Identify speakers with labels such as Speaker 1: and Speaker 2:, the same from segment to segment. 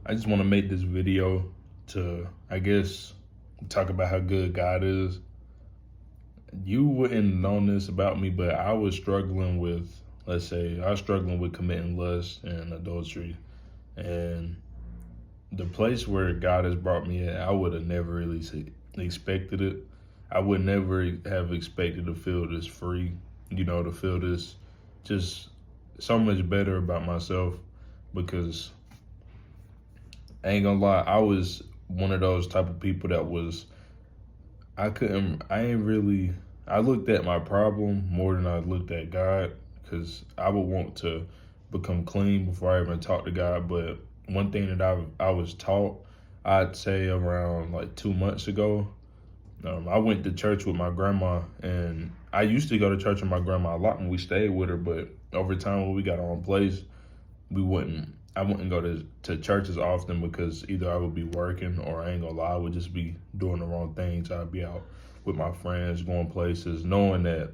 Speaker 1: I just want to make this video to, I guess, talk about how good God is. You wouldn't know this about me, but I was struggling with, let's say, I was struggling with committing lust and adultery. And the place where God has brought me at, I would have never really expected it. I would never have expected to feel this free, to feel this just so much better about myself, because I ain't gonna lie, I was one of those type of people that was, I looked at my problem more than I looked at God, because I would want to become clean before I even talk to God. But one thing that I was taught, I'd say around like 2 months ago, I went to church with my grandma, and I used to go to church with my grandma a lot when we stayed with her, but over time when we got our own place, I wouldn't go to church as often, because either I would be working, or I ain't gonna lie, I would just be doing the wrong things. I'd be out with my friends, going places, knowing that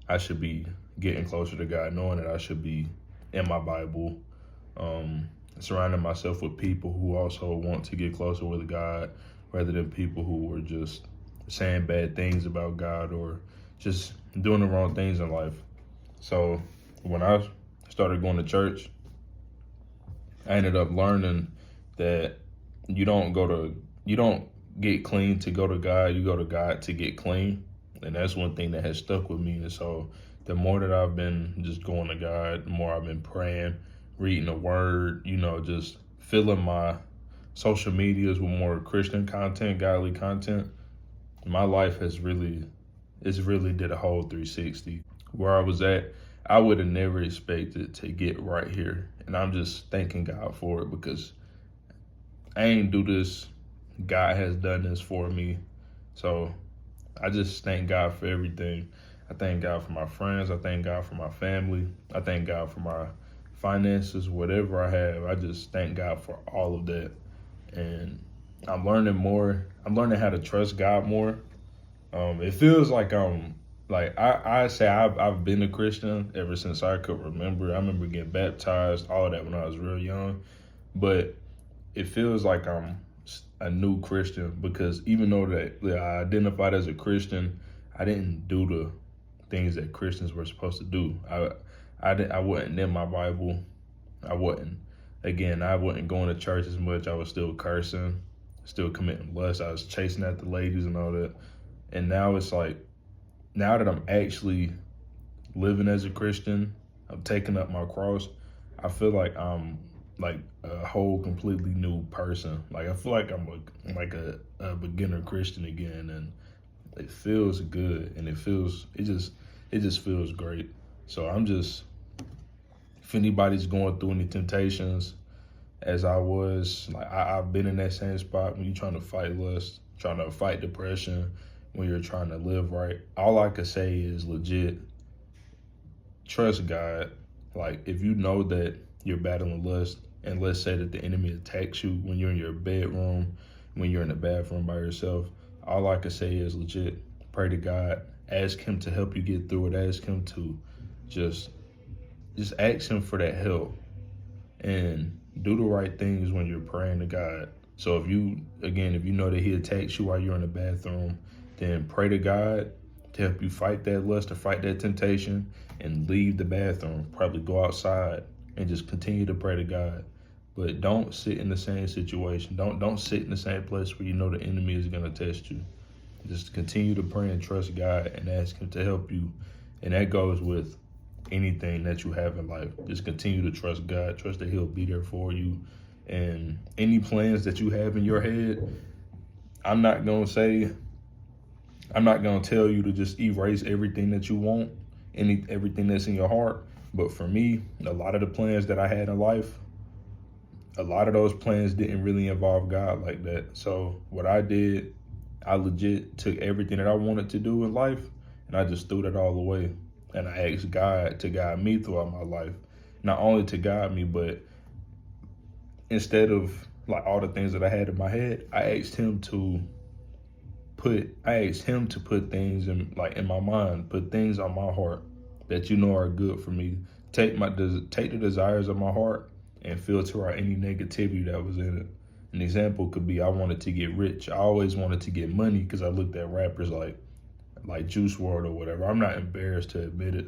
Speaker 1: I should be getting closer to God, knowing that I should be in my Bible, surrounding myself with people who also want to get closer with God, rather than people who were just saying bad things about God or just doing the wrong things in life. So when I started going to church, I ended up learning that you don't get clean to go to God, you go to God to get clean. And that's one thing that has stuck with me. And so the more that I've been just going to God, the more I've been praying, reading the word, just filling my social medias with more Christian content, godly content, my life it's really did a whole 360. Where I was at, I would have never expected to get right here. And I'm just thanking God for it, because I ain't do this. God has done this for me. So I just thank God for everything. I thank God for my friends. I thank God for my family. I thank God for my finances, whatever I have. I just thank God for all of that. And I'm learning more. I'm learning how to trust God more. It feels like I say I've been a Christian ever since I could remember. I remember getting baptized, all of that when I was real young. But it feels like I'm a new Christian, because even though that I identified as a Christian, I didn't do the things that Christians were supposed to do. I wasn't in my Bible. I wasn't going to church as much. I was still cursing, still committing lust. I was chasing after ladies and all that. And now it's like, now that I'm actually living as a Christian, I'm taking up my cross, I feel like I'm like a whole completely new person. Like I feel like I'm a beginner Christian again, and it feels good, and it just feels great. So if anybody's going through any temptations, as I was, like I've been in that same spot when you're trying to fight lust, trying to fight depression, when you're trying to live right. All I could say is legit, trust God. Like if you know that you're battling lust, and let's say that the enemy attacks you when you're in your bedroom, when you're in the bathroom by yourself, all I could say is legit, pray to God, ask him to help you get through it, ask him to just ask him for that help, and do the right things when you're praying to God. So if you know that he attacks you while you're in the bathroom, then pray to God to help you fight that lust, to fight that temptation, and leave the bathroom. Probably go outside and just continue to pray to God. But don't sit in the same situation. Don't sit in the same place where you know the enemy is going to test you. Just continue to pray and trust God and ask him to help you. And that goes with anything that you have in life. Just continue to trust God. Trust that he'll be there for you. And any plans that you have in your head, I'm not going to tell you to just erase everything that you want, everything that's in your heart. But for me, a lot of the plans that I had in life, a lot of those plans didn't really involve God like that. So what I did, I legit took everything that I wanted to do in life, and I just threw that all away. And I asked God to guide me throughout my life. Not only to guide me, but instead of like all the things that I had in my head, I asked him to put things in my mind, put things on my heart that are good for me. Take the desires of my heart and filter out any negativity that was in it. An example could be I wanted to get rich. I always wanted to get money because I looked at rappers like Juice WRLD or whatever. I'm not embarrassed to admit it.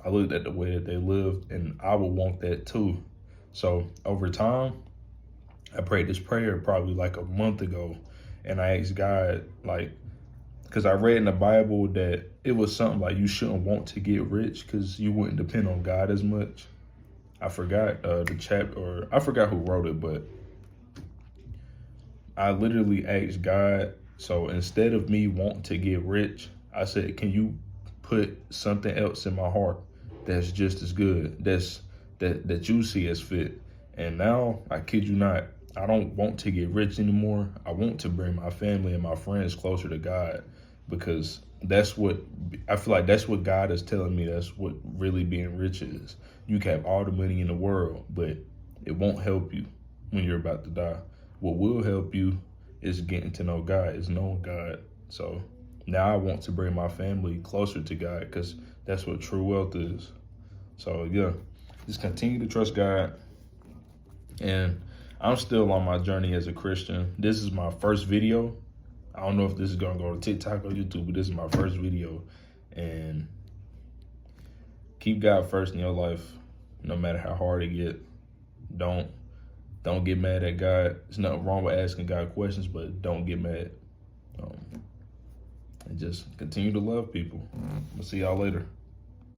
Speaker 1: I looked at the way that they lived, and I would want that too. So over time, I prayed this prayer probably like a month ago, and I asked God, like, because I read in the Bible that it was something like you shouldn't want to get rich because you wouldn't depend on God as much. I forgot the chapter, or I forgot who wrote it, but I literally asked God, so instead of me wanting to get rich, I said, can you put something else in my heart that's just as good, that you see as fit? And now, I kid you not, I don't want to get rich anymore. I want to bring my family and my friends closer to God, because that's what I feel like that's what God is telling me. That's what really being rich is. You can have all the money in the world, but it won't help you when you're about to die. What will help you is getting to know God, is knowing God. So now I want to bring my family closer to God, because that's what true wealth is. So yeah, just continue to trust God. And I'm still on my journey as a Christian. This is my first video. I don't know if this is gonna go to TikTok or YouTube, but this is my first video. And keep God first in your life, no matter how hard it get. Don't get mad at God. There's nothing wrong with asking God questions, but don't get mad. And just continue to love people. We'll see y'all later.